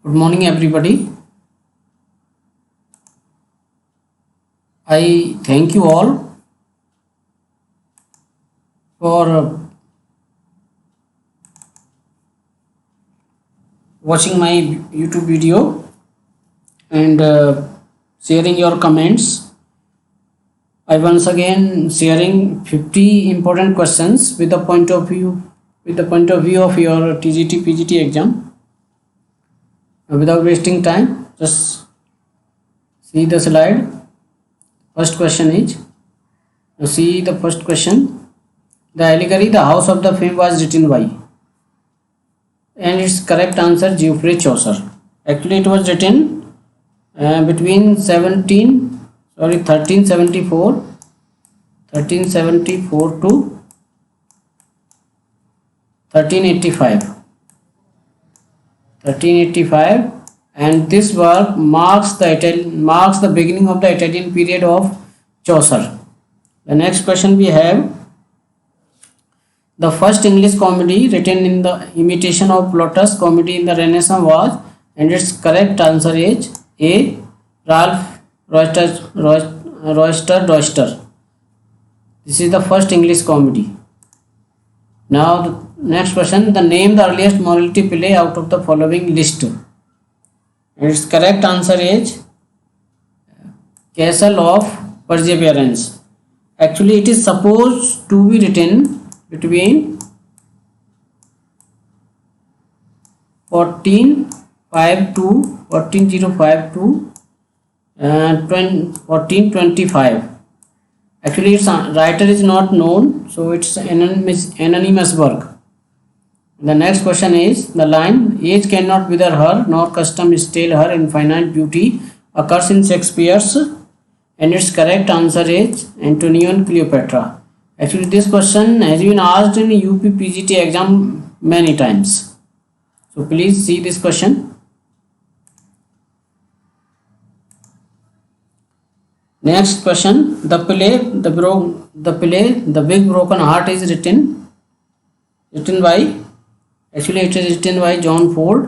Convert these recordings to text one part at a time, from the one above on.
Good morning, everybody. I thank you all for watching my YouTube video and sharing your comments. I once again sharing 50 important questions with the point of view of your TGT PGT exam. Without wasting time, just see the slide. First question is, see the first question. The allegory "The House of the Flame" was written by, and its correct answer Geoffrey Chaucer. Actually, it was written between 1374 to 1385, and this work marks the beginning of the Italian period of Chaucer. The next question we have: the first English comedy written in the imitation of Plautus comedy in the Renaissance was, and its correct answer is A. Ralph Roister. This is the first English comedy. Now the next question: the name the earliest morality play out of the following list. And its correct answer is Castle of Perseverance. Actually, it is supposed to be written between 1405 to 1425. Actually, its writer is not known, so it's anonymous work. The next question is, the line "Age cannot wither her, nor custom stale her infinite beauty" occurs in Shakespeare's, and its correct answer is Antonio and Cleopatra. Actually, this question has been asked in UP PGT exam many times. So please see this question. Next question: the play The Big Broken Heart is written by. Actually, it is written by John Ford,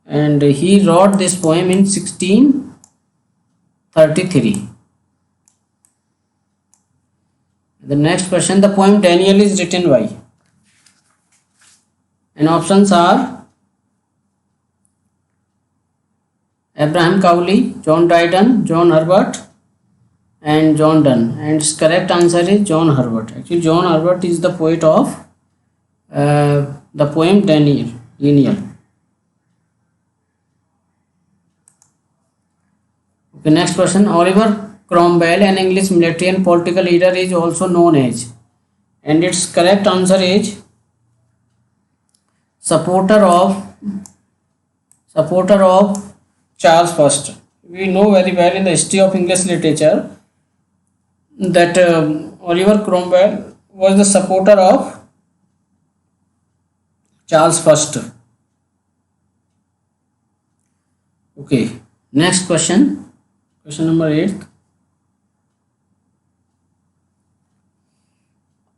and he wrote this poem in 1633. The next question: the poem Daniel is written by. And options are Abraham Cowley, John Dryden, John Herbert, and John Donne. And its correct answer is John Herbert. Actually, John Herbert is the poet of the poem Daniel. Okay, next question: Oliver Cromwell, an English military and political leader, is also known as, and its correct answer is supporter of Charles I. We know very well in the history of English literature that Oliver Cromwell was the supporter of Charles I. Okay, next question number 8.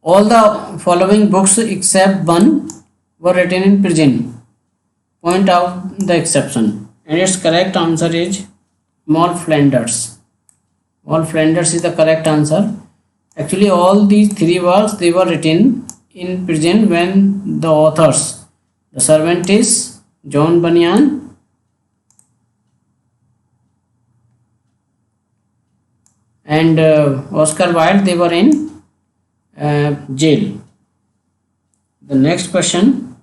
All the following books except one were written in prison. Point out the exception. And its correct answer is Moll Flanders. Moll Flanders is the correct answer. Actually, all these three works, they were written in prison when the authors, the Cervantes, John Bunyan, and Oscar Wilde, they were in jail. The next question: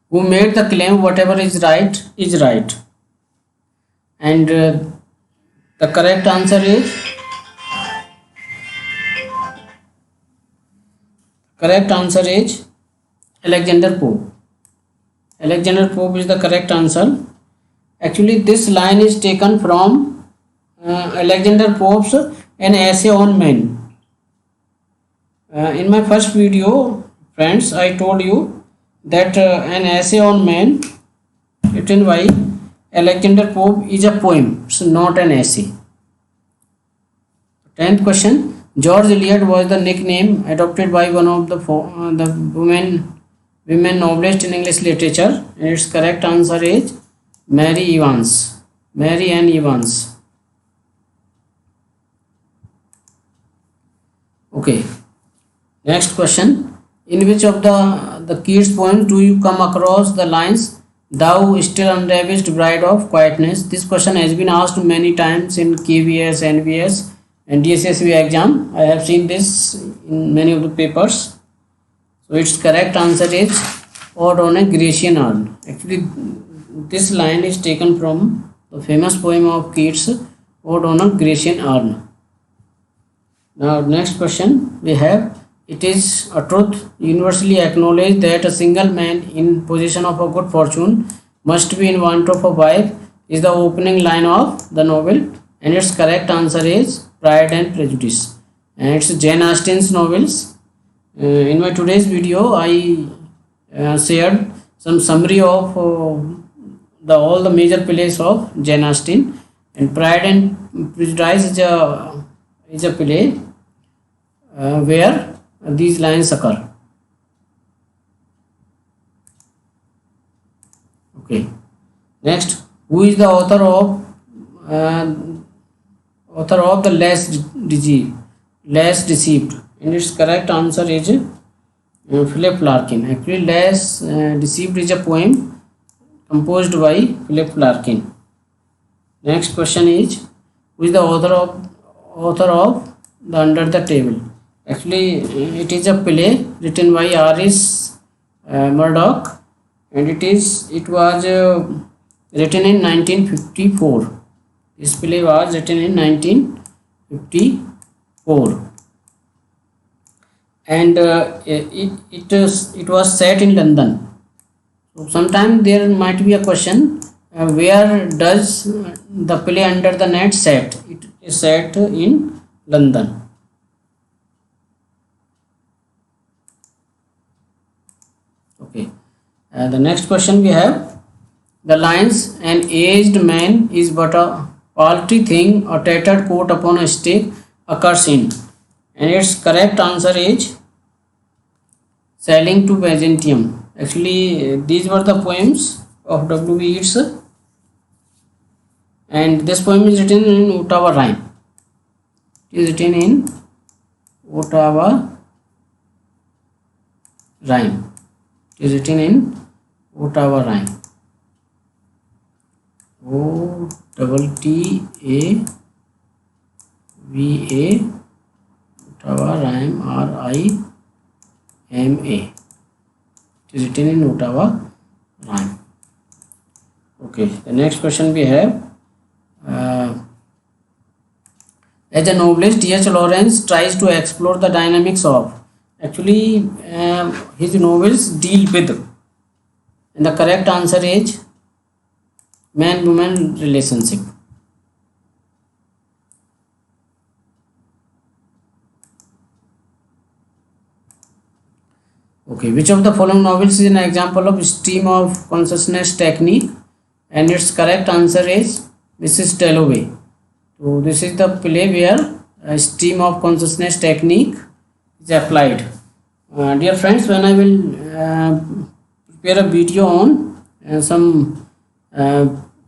who made the claim "whatever is right is right"? And the correct answer is Alexander Pope. Alexander Pope is the correct answer. Actually, this line is taken from Alexander Pope's An Essay on Men. In my first video, friends, I told you that An Essay on Men written by Alexander Pope is a poem, so not an essay. 10th question: George Eliot was the nickname adopted by one of the women women novelist in English literature? And its correct answer is Mary Evans. Mary Ann Evans. Okay. Next question. In which of the Keats poems do you come across the lines "Thou still unravaged bride of quietness"? This question has been asked many times in KVS, NVS, and DSSB exam. I have seen this in many of the papers. So its correct answer is Ode on a Grecian Urn. Actually, this line is taken from the famous poem of Keats, Ode on a Grecian Urn. Now, next question we have. It is a truth universally acknowledged that a single man in possession of a good fortune must be in want of a wife, is the opening line of the novel, and its correct answer is Pride and Prejudice. And it's Jane Austen's novels. In my today's video, I shared some summary of all the major plays of Jane Austen, and Pride and Prejudice is a play where these lines occur. Okay. Next, who is the author of the Less Deceived? And its correct answer is Philip Larkin. Actually, Less Deceived is a poem composed by Philip Larkin. Next question is, who is the author of the Under the Table? Actually, it is a play written by R.S. Murdoch, and it was written in 1954. This play was written in 1954, and it was set in London. So sometime there might be a question, where does the play Under the Net set? It is set in London. Okay. The next question we have, the lines "An aged man is but a paltry thing, a tattered coat upon a stake" occurs in, and its correct answer is Sailing to Byzantium. Actually, these were the poems of W.B. Yeats, and this poem is written in Ottawa rhyme. It is written in Ottawa rhyme. It is written in Ottawa rhyme. O-T-T-A-V-A, Ottawa rhyme, R-I-M-A. It is written in Ottawa rhyme. Okay, the next question we have. As a novelist, D.H. Lawrence tries to explore the dynamics of. Actually, his novels deal with, and the correct answer is man-woman relationship. Okay, which of the following novels is an example of stream of consciousness technique? And its correct answer is Mrs. Dalloway. So this is the play where a stream of consciousness technique is applied. Dear friends, when I will prepare a video on some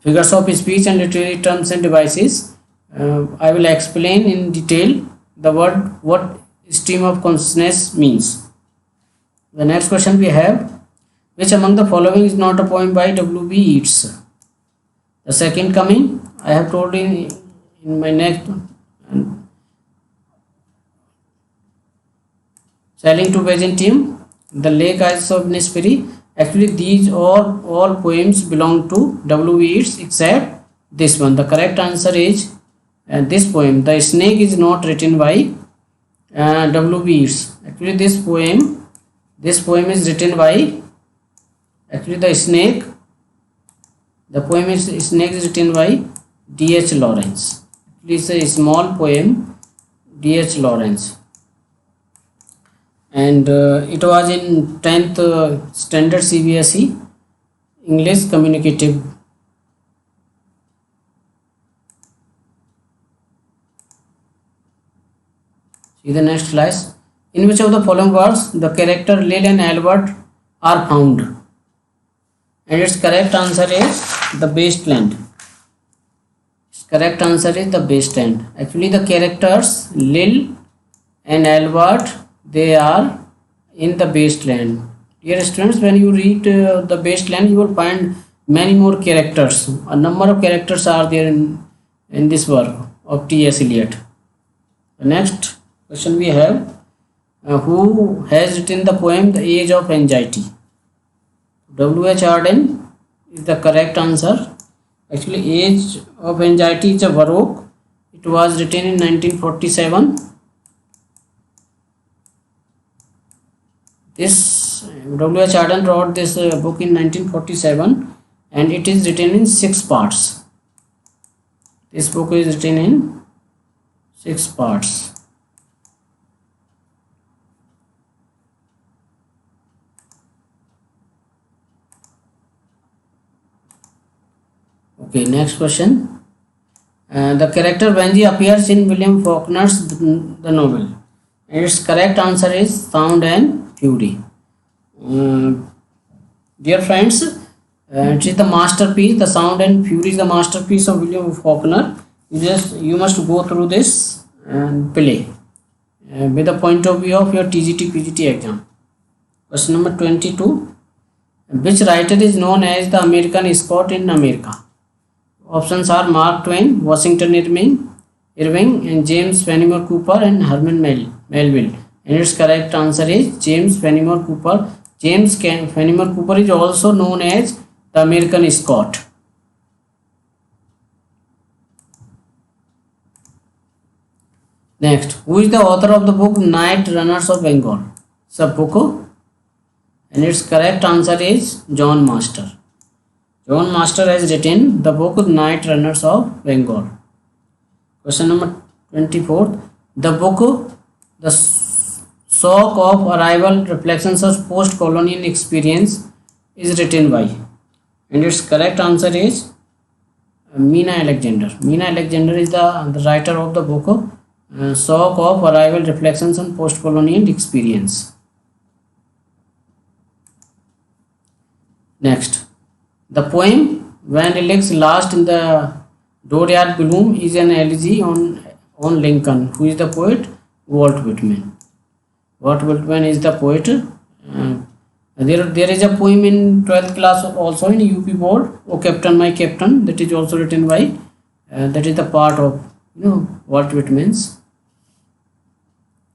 figures of speech and literary terms and devices, I will explain in detail the word what stream of consciousness means. The next question we have, which among the following is not a poem by W.B. Yeats? The Second Coming, I have told in my next. Sailing to Byzantium, The Lake Isles of Nisferi. Actually, these all poems belong to W.B. Yeats except this one. The correct answer is this poem. The Snake is not written by W.B. Yeats. Actually, this poem is written by. Actually, the poem is written by D.H. Lawrence. It is a small poem, D.H. Lawrence. And it was in 10th standard CBSE English communicative. See the next slide. In which of the following words the character Lil and Albert are found, and its correct answer is the wasteland. Its correct answer is the wasteland. Actually, the characters Lil and Albert, they are in the wasteland. Dear students, when you read the wasteland, you will find many more characters. A number of characters are there in this work of T.S. Eliot. The next question we have, who has written the poem The Age of Anxiety? W.H. Auden is the correct answer. Actually, Age of Anxiety is a Baroque. It was written in 1947. This W.H. Auden wrote this book in 1947, and it is written in 6 parts. This book is written in 6 parts. Okay, next question. The character Benji appears in William Faulkner's the novel. Its correct answer is Sound and Fury. Dear friends, it is the masterpiece. The Sound and Fury is the masterpiece of William Faulkner. You must go through this and play with the point of view of your TGT PGT exam. Question number 22. Which writer is known as the American Scott in America? Options are Mark Twain, Washington Irving, and James Fenimore Cooper, and Herman Melville. And its correct answer is James Fenimore Cooper. James Fenimore Cooper is also known as the American Scott. Next, who is the author of the book Night Runners of Bengal? Sabbuko. And its correct answer is John Master. John Master has written the book Night Runners of Bengal. Question number 24. The book The Shock of Arrival Reflections of Post-Colonial Experience is written by, and its correct answer is Mina Alexander. Mina Alexander is the writer of the book Shock of Arrival Reflections on Post-Colonial Experience. Next, the poem When Lilacs Last in the Dooryard Bloom is an elegy on Lincoln. Who is the poet? Walt Whitman. Walt Whitman is the poet. There is a poem in 12th class also in UP board, O Captain My Captain, that is also written by, that is the part of Walt Whitman's.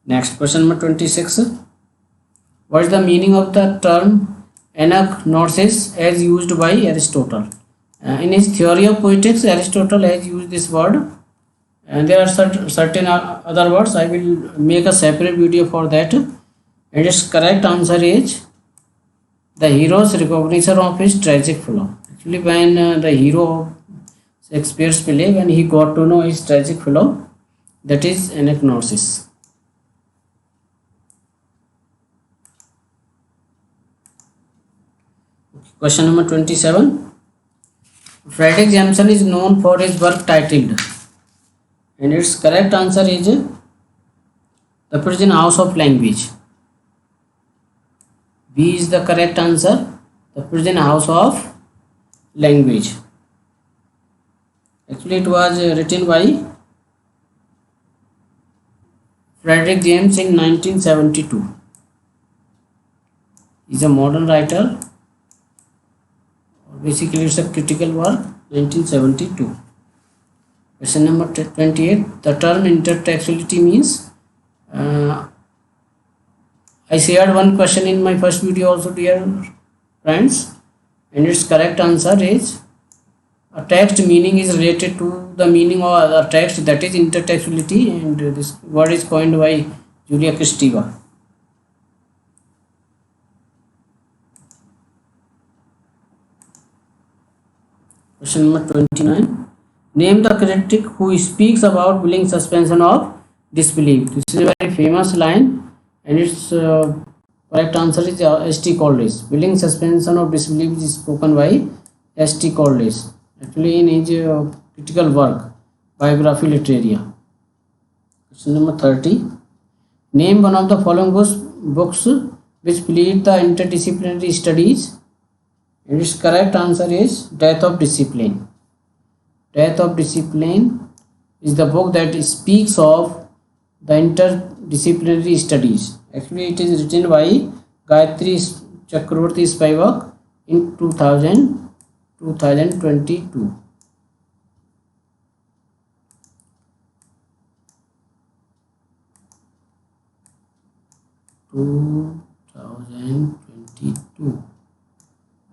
Next, question number 26. What is the meaning of the term anaknosis as used by Aristotle? In his theory of poetics, Aristotle has used this word, and there are certain other words. I will make a separate video for that. And its correct answer is the hero's recognition of his tragic flaw. Actually, when the hero of Shakespeare's play, when he got to know his tragic flaw, that is anaknosis. Question number 27. Frederick Jameson is known for his work titled, and its correct answer is The Prison House of Language. B is the correct answer, The Prison House of Language. Actually, it was written by Frederick James in 1972. He is a modern writer. Basically, it's a critical work, 1972. Question number 28. The term intertextuality means, I shared one question in my first video also, dear friends, and its correct answer is a text meaning is related to the meaning of a text, that is intertextuality, and this word is coined by Julia Kristeva. Question number 29. Name the critic who speaks about willing suspension of disbelief. This is a very famous line, and its correct answer is S.T. Coleridge. Willing suspension of disbelief is spoken by S.T. Coleridge. Actually, in his critical work, Biography Literaria. Question number 30. Name one of the following books which plead the interdisciplinary studies? And its correct answer is Death of Discipline. Death of Discipline is the book that speaks of the interdisciplinary studies. Actually, it is written by Gayatri Chakravarti Spivak in 2022. 2022.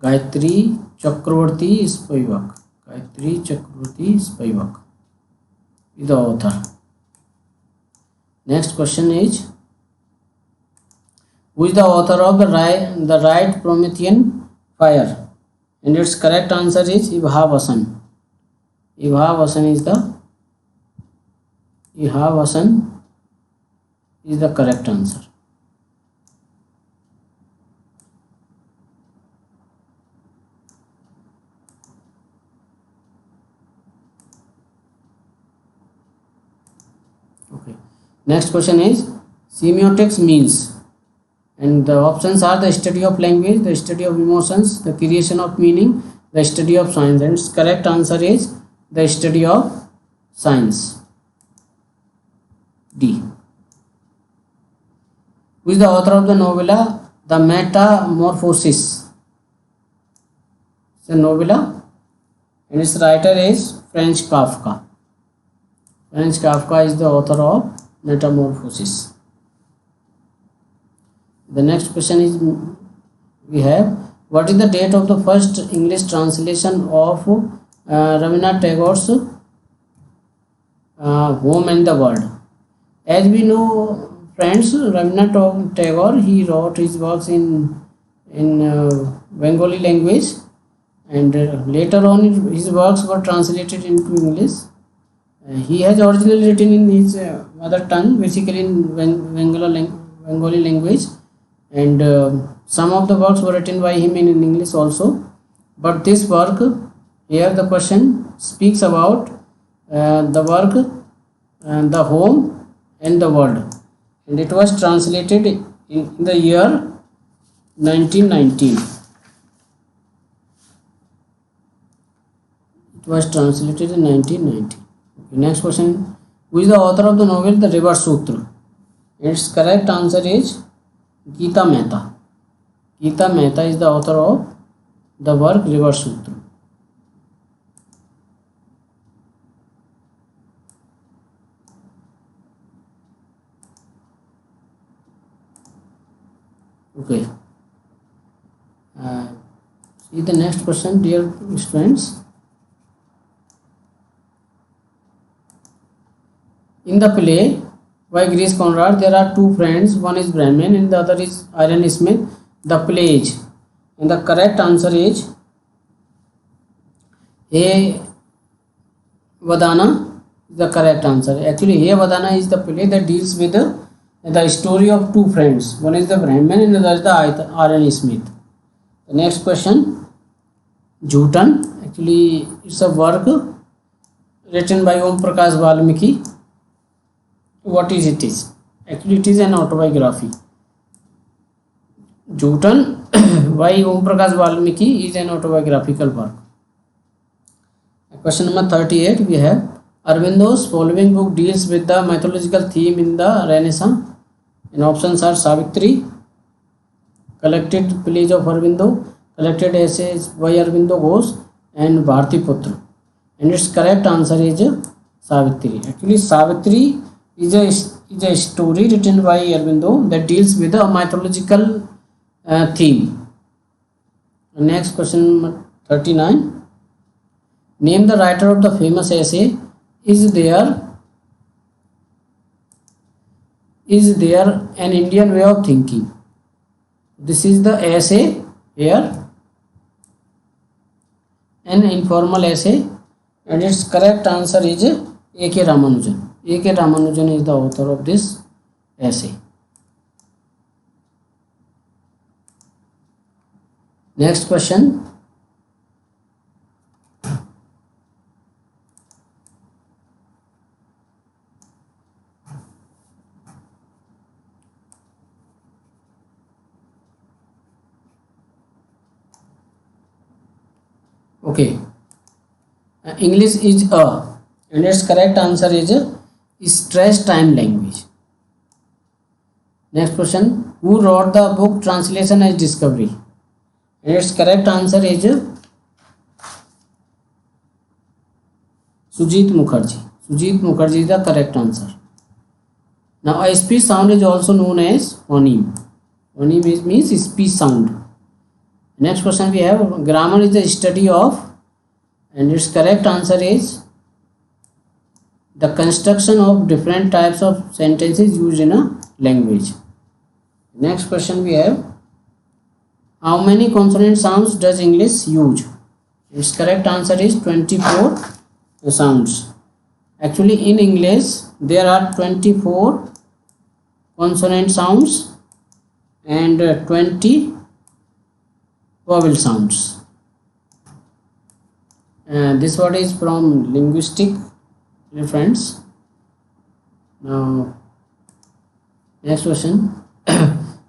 Gayatri Chakravarti Spivak. Gayatri Chakravarti Spivak is the author. Next question is, who is the author of the Right Promethean Fire? And its correct answer is Ibha Vasan. Ibha Vasan is the correct answer. Okay. Next question is, semiotics means, and the options are the study of language, the study of emotions, the creation of meaning, the study of science. And its correct answer is the study of science. D. Who is the author of the novella The Metamorphosis? It's a novella, and its writer is Franz Kafka. Franz Kafka is the author of Metamorphosis. The next question is, we have, what is the date of the first English translation of Rabindranath Tagore's Home and the World? As we know, friends, Rabindranath Tagore, he wrote his works in Bengali language, and later on his works were translated into English. He has originally written in his mother tongue, basically in Bengali language, and some of the works were written by him in English also. But this work, here the question speaks about the work, The Home and the World, and it was translated in the year 1919. It was translated in 1990. Okay, next question, who is the author of the novel The River Sutra? Its correct answer is Geeta Mehta. Geeta Mehta is the author of the work River Sutra. Okay. See the next question, dear students. In the play by Grace Conrad, there are two friends. One is Brahmin and the other is Iron Smith. The play is, and the correct answer is Hey Vadana. The correct answer. Actually, Hey Vadana is the play that deals with the story of two friends. One is the Brahmin and the other is the Iron Smith. The next question, Jhutan. Actually, it's a work written by Om Prakash Valmiki. What is it is? Actually, it is an autobiography. Jhutan by Om Prakash Valmiki is an autobiographical work. Question number 38, we have, Arbindo's following book deals with the mythological theme in the Renaissance. And options are Savitri, collected plays of Aurobindo, collected essays by Aurobindo Ghosh, and Bharatiputra. And its correct answer is Savitri. Actually, Savitri is a story written by Aurobindo that deals with a mythological theme. Next question 39. Name the writer of the famous essay Is There an Indian Way of Thinking? This is the essay here, an informal essay, and its correct answer is A.K. Ramanujan. A.K. Ramanujan is the author of this essay. Next question. Okay. English is a, and its correct answer is stress time language. Next question, who wrote the book Translation as Discovery? And its correct answer is Sujit Mukherjee. Sujit Mukherjee is the correct answer. Now a speech sound is also known as phoneme. Phoneme means speech sound. Next question we have, grammar is the study of, and its correct answer is the construction of different types of sentences used in a language. Next question we have, how many consonant sounds does English use? Its correct answer is 24 sounds. Actually in English there are 24 consonant sounds and 20 vowel sounds. This word is from linguistic reference. Now next question.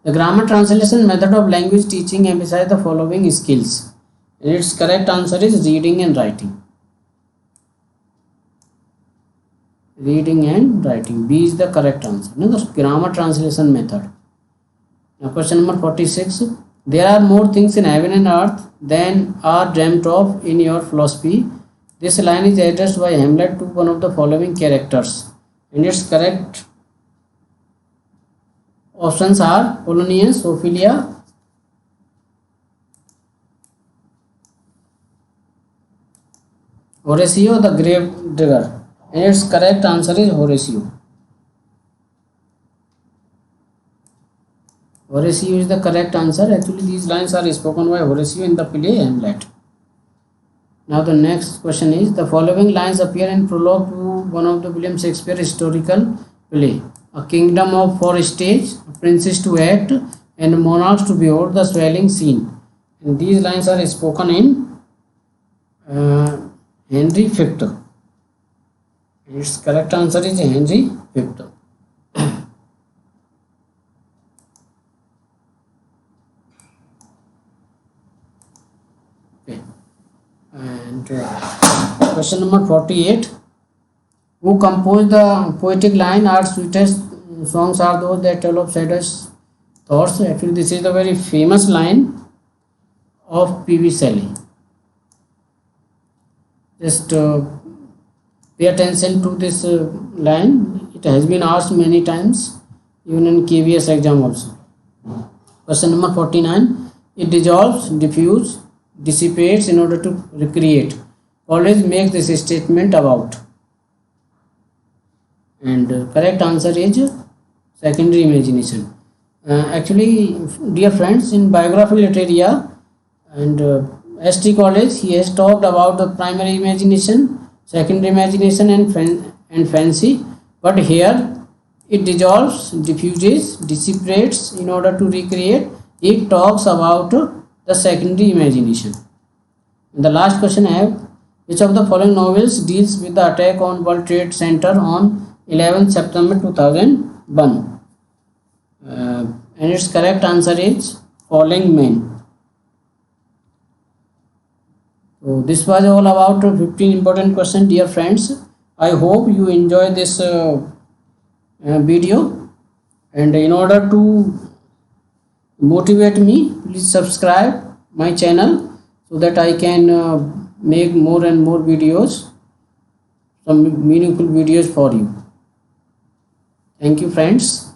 The grammar translation method of language teaching emphasizes the following skills. And its correct answer is reading and writing. Reading and writing. B is the correct answer. No, the grammar translation method. Now question number 46. There are more things in heaven and earth than are dreamt of in your philosophy. This line is addressed by Hamlet to one of the following characters. And its correct options are Polonius, Ophelia, Horatio, the grave digger. And its correct answer is Horatio. Horatio is the correct answer. Actually these lines are spoken by Horatio in the play Hamlet. Now the next question is, the following lines appear in prologue to one of the William Shakespeare historical play. A kingdom of for stage, a princess to act, and monarchs to behold the swelling scene. And these lines are spoken in Henry V. Its correct answer is Henry V. Okay. And question number 48. Who composed the poetic line, our sweetest songs are those that tell of saddest thoughts? Actually this is the very famous line of P.B. Shelley. Just pay attention to this line. It has been asked many times, even in KVS exam also. Question number 49. It dissolves, diffuse, dissipates in order to recreate. Always make this statement about. And correct answer is secondary imagination. Actually, dear friends, in biography literature and ST College, he has talked about the primary imagination, secondary imagination, and fancy. But here it dissolves, diffuses, dissipates in order to recreate. It talks about the secondary imagination. And the last question I have, which of the following novels deals with the attack on World Trade Center on 11th September 2001? And its correct answer is Falling Man. So this was all about 15 important questions, dear friends. I hope you enjoy this video, and in order to motivate me, please subscribe my channel so that I can make more and more videos, some meaningful videos for you. Thank you friends.